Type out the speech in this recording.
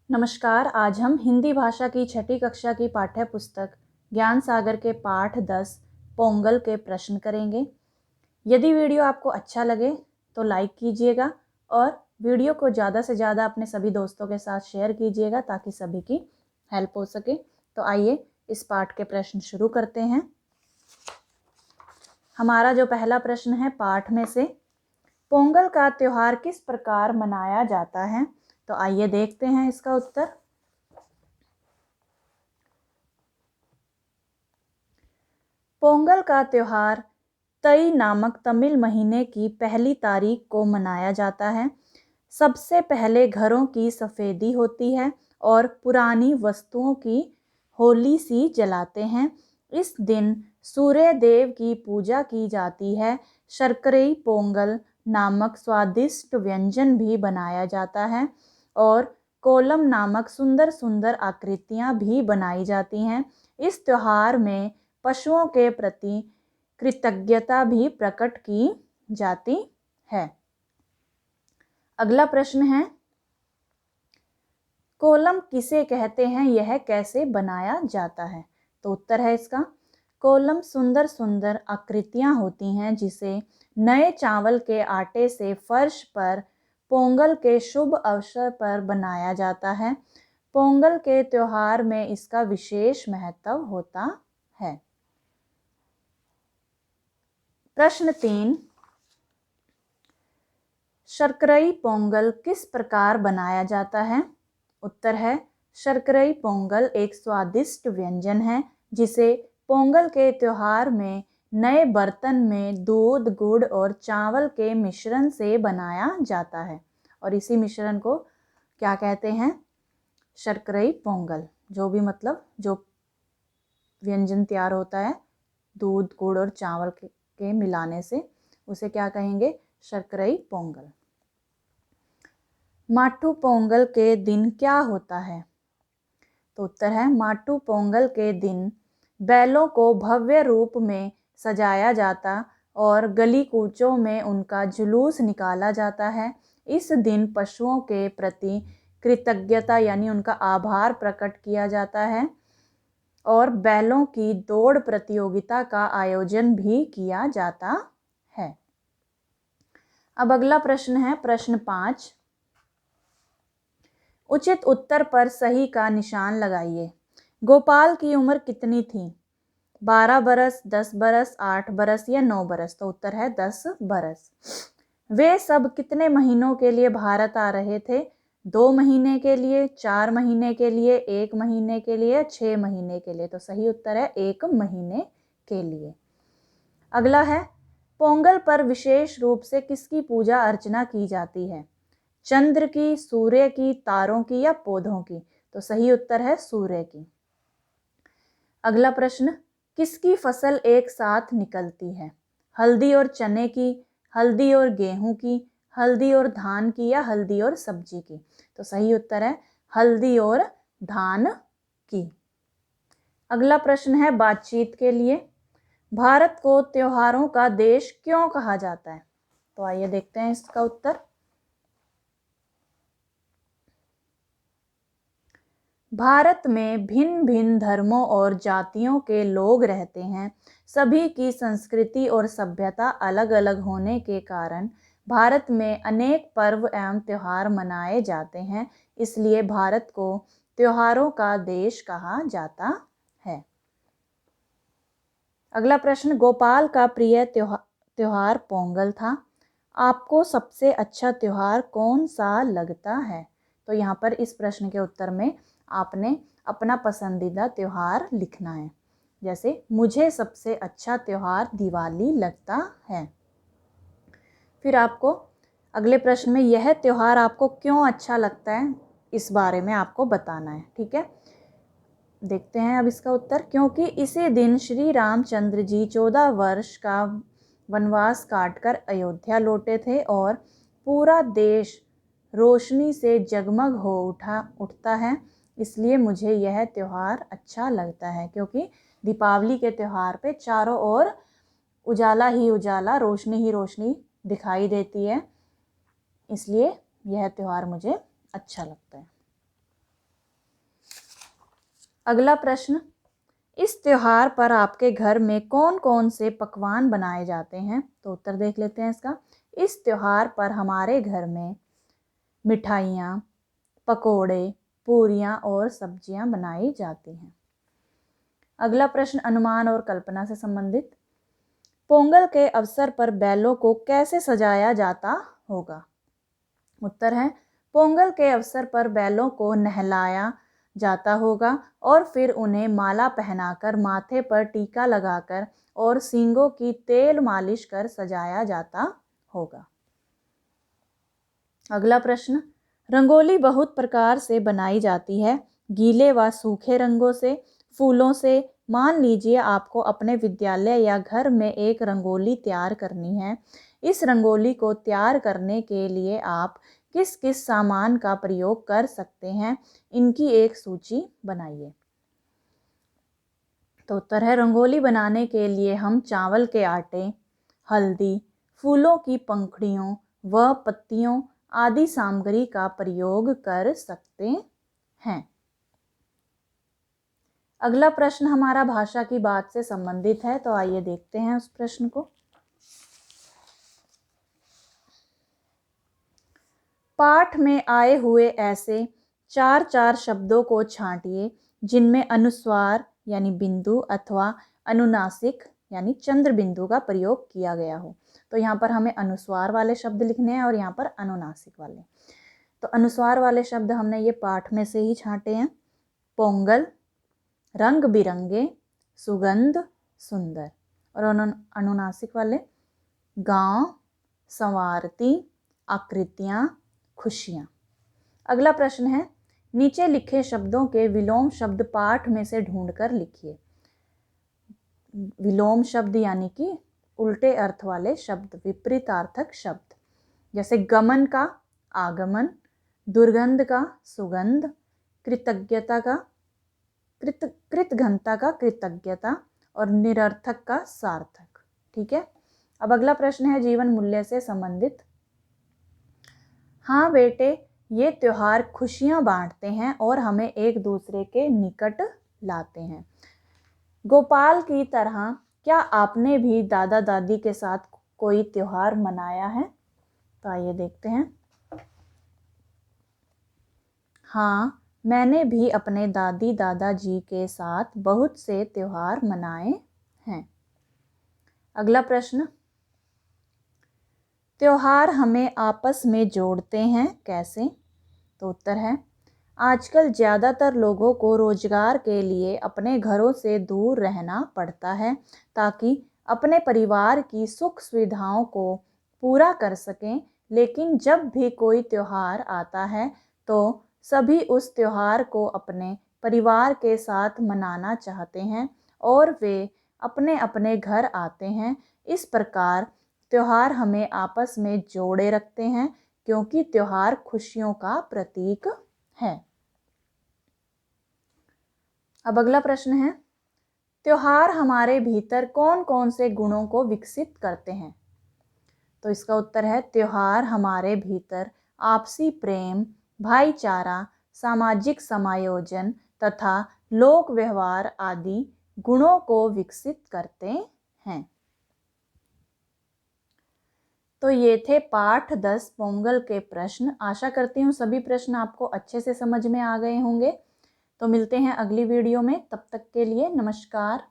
नमस्कार। आज हम हिंदी भाषा की छठी कक्षा की पाठ्य पुस्तक ज्ञान सागर के पाठ 10 पोंगल के प्रश्न करेंगे। यदि वीडियो आपको अच्छा लगे तो लाइक कीजिएगा और वीडियो को ज़्यादा से ज़्यादा अपने सभी दोस्तों के साथ शेयर कीजिएगा ताकि सभी की हेल्प हो सके। तो आइए इस पाठ के प्रश्न शुरू करते हैं। हमारा जो पहला प्रश्न है पाठ में से, पोंगल का त्योहार किस प्रकार मनाया जाता है? तो आइए देखते हैं इसका उत्तर। पोंगल का त्योहार तई नामक तमिल महीने की पहली तारीख को मनाया जाता है। सबसे पहले घरों की सफ़ेदी होती है और पुरानी वस्तुओं की होली सी जलाते हैं। इस दिन सूर्य देव की पूजा की जाती है। शर्करई पोंगल नामक स्वादिष्ट व्यंजन भी बनाया जाता है और कोलम नामक सुंदर सुंदर आकृतियाँ भी बनाई जाती हैं। इस त्योहार में पशुओं के प्रति कृतज्ञता भी प्रकट की जाती है। अगला प्रश्न है, कोलम किसे कहते हैं, यह कैसे बनाया जाता है? तो उत्तर है इसका, कोलम सुंदर सुंदर आकृतियां होती हैं जिसे नए चावल के आटे से फर्श पर पोंगल के शुभ अवसर पर बनाया जाता है। पोंगल के त्योहार में इसका विशेष महत्व होता है। प्रश्न 3, शर्करई पोंगल किस प्रकार बनाया जाता है? उत्तर है, शर्करई पोंगल एक स्वादिष्ट व्यंजन है जिसे पोंगल के त्योहार में नए बर्तन में दूध, गुड़ और चावल के मिश्रण से बनाया जाता है और इसी मिश्रण को क्या कहते हैं? शर्करई पोंगल। जो भी जो व्यंजन तैयार होता है दूध, गुड़ और चावल के मिलाने से, उसे क्या कहेंगे? शर्करई पोंगल। माट्टू पोंगल के दिन क्या होता है? तो उत्तर है, माट्टू पोंगल के दिन बैलों को भव्य रूप में सजाया जाता और गली कूचों में उनका जुलूस निकाला जाता है। इस दिन पशुओं के प्रति कृतज्ञता यानी उनका आभार प्रकट किया जाता है और बैलों की दौड़ प्रतियोगिता का आयोजन भी किया जाता है। अब अगला प्रश्न है प्रश्न 5, उचित उत्तर पर सही का निशान लगाइए। गोपाल की उम्र कितनी थी? 12 बरस, 10 बरस, 8 बरस या 9 बरस? तो उत्तर है 10 बरस। वे सब कितने महीनों के लिए भारत आ रहे थे? 2 महीने के लिए, 4 महीने के लिए, 1 महीने के लिए, 6 महीने के लिए? तो सही उत्तर है 1 महीने के लिए। अगला है, पोंगल पर विशेष रूप से किसकी पूजा अर्चना की जाती है? चंद्र की, सूर्य की, तारों की या पौधों की? तो सही उत्तर है सूर्य की। अगला प्रश्न, किसकी फसल एक साथ निकलती है? हल्दी और चने की, हल्दी और गेहूं की, हल्दी और धान की या हल्दी और सब्जी की? तो सही उत्तर है हल्दी और धान की। अगला प्रश्न है बातचीत के लिए, भारत को त्योहारों का देश क्यों कहा जाता है? तो आइए देखते हैं इसका उत्तर। भारत में भिन्न भिन्न धर्मों और जातियों के लोग रहते हैं। सभी की संस्कृति और सभ्यता अलग अलग होने के कारण भारत में अनेक पर्व एवं त्योहार मनाए जाते हैं। इसलिए भारत को त्योहारों का देश कहा जाता है। अगला प्रश्न, गोपाल का प्रिय त्योहार पोंगल था। आपको सबसे अच्छा त्योहार कौन सा लगता है? तो यहाँ पर इस प्रश्न के उत्तर में आपने अपना पसंदीदा त्योहार लिखना है। जैसे मुझे सबसे अच्छा त्योहार दिवाली लगता है। फिर आपको अगले प्रश्न में यह त्योहार आपको क्यों अच्छा लगता है, इस बारे में आपको बताना है। ठीक है, देखते हैं अब इसका उत्तर। क्योंकि इसी दिन श्री रामचंद्र जी 14 वर्ष का वनवास काटकर अयोध्या लौटे थे और पूरा देश रोशनी से जगमग हो उठता है। इसलिए मुझे यह त्यौहार अच्छा लगता है, क्योंकि दीपावली के त्यौहार पे चारों ओर उजाला ही उजाला, रोशनी ही रोशनी दिखाई देती है। इसलिए यह त्यौहार मुझे अच्छा लगता है। अगला प्रश्न, इस त्योहार पर आपके घर में कौन कौन से पकवान बनाए जाते हैं? तो उत्तर देख लेते हैं इसका। इस त्योहार पर हमारे घर में मिठाइयाँ, पकोड़े, पूरियाँ और सब्जियाँ बनाई जाती हैं। अगला प्रश्न अनुमान और कल्पना से संबंधित। पोंगल के अवसर पर बैलों को कैसे सजाया जाता होगा? उत्तर है, पोंगल के अवसर पर बैलों को नहलाया जाता होगा और फिर उन्हें माला पहनाकर, माथे पर टीका लगाकर और सींगों की तेल मालिश कर सजाया जाता होगा। अगला प्रश्न, रंगोली बहुत प्रकार से बनाई जाती है, गीले व सूखे रंगों से, फूलों से। मान लीजिए आपको अपने विद्यालय या घर में एक रंगोली तैयार करनी है। इस रंगोली को तैयार करने के लिए आप किस किस सामान का प्रयोग कर सकते हैं? इनकी एक सूची बनाइए। तो उत्तर है, रंगोली बनाने के लिए हम चावल के आटे, हल्दी, फूलों की पंखुड़ियों व पत्तियों आदि सामग्री का प्रयोग कर सकते हैं। अगला प्रश्न हमारा भाषा की बात से संबंधित है, तो आइए देखते हैं उस प्रश्न को। पाठ में आए हुए ऐसे 4 शब्दों को छांटिए जिनमें अनुस्वार यानी बिंदु अथवा अनुनासिक यानी चंद्र बिंदु का प्रयोग किया गया हो। तो यहाँ पर हमें अनुस्वार वाले शब्द लिखने हैं और यहाँ पर अनुनासिक वाले। तो अनुस्वार वाले शब्द हमने ये पाठ में से ही छांटे हैं। पोंगल, रंग बिरंगे, सुगंध, सुंदर। और अनुनासिक वाले गांव, संवारती, आकृतियाँ, खुशियाँ। अगला प्रश्न है, नीचे लिखे शब्दों के विलोम शब्द पाठ में से ढूंढकर लिखिए। विलोम शब्द यानी कि उल्टे अर्थ वाले शब्द, विपरीतार्थक शब्द, जैसे गमन का आगमन, दुर्गंध का सुगंध, कृतज्ञता का कृतघ्नता का कृतज्ञता और निरर्थक का सार्थक। ठीक है। अब अगला प्रश्न है जीवन मूल्य से संबंधित। हाँ बेटे, ये त्योहार खुशियाँ बांटते हैं और हमें एक दूसरे के निकट लाते हैं। गोपाल की तरह क्या आपने भी दादा दादी के साथ कोई त्योहार मनाया है? तो आइए देखते हैं। हाँ, मैंने भी अपने दादी दादाजी के साथ बहुत से त्योहार मनाए हैं। अगला प्रश्न, त्योहार हमें आपस में जोड़ते हैं कैसे? तो उत्तर है, आजकल ज़्यादातर लोगों को रोजगार के लिए अपने घरों से दूर रहना पड़ता है ताकि अपने परिवार की सुख सुविधाओं को पूरा कर सकें। लेकिन जब भी कोई त्योहार आता है तो सभी उस त्योहार को अपने परिवार के साथ मनाना चाहते हैं और वे अपने अपने घर आते हैं। इस प्रकार त्योहार हमें आपस में जोड़े रखते हैं क्योंकि त्योहार खुशियों का प्रतीक है। अब अगला प्रश्न है, त्योहार हमारे भीतर कौन कौन से गुणों को विकसित करते हैं? तो इसका उत्तर है, त्योहार हमारे भीतर आपसी प्रेम, भाईचारा, सामाजिक समायोजन तथा लोक व्यवहार आदि गुणों को विकसित करते हैं। तो ये थे पाठ 10 पोंगल के प्रश्न। आशा करती हूँ सभी प्रश्न आपको अच्छे से समझ में आ गए होंगे। तो मिलते हैं अगली वीडियो में, तब तक के लिए नमस्कार।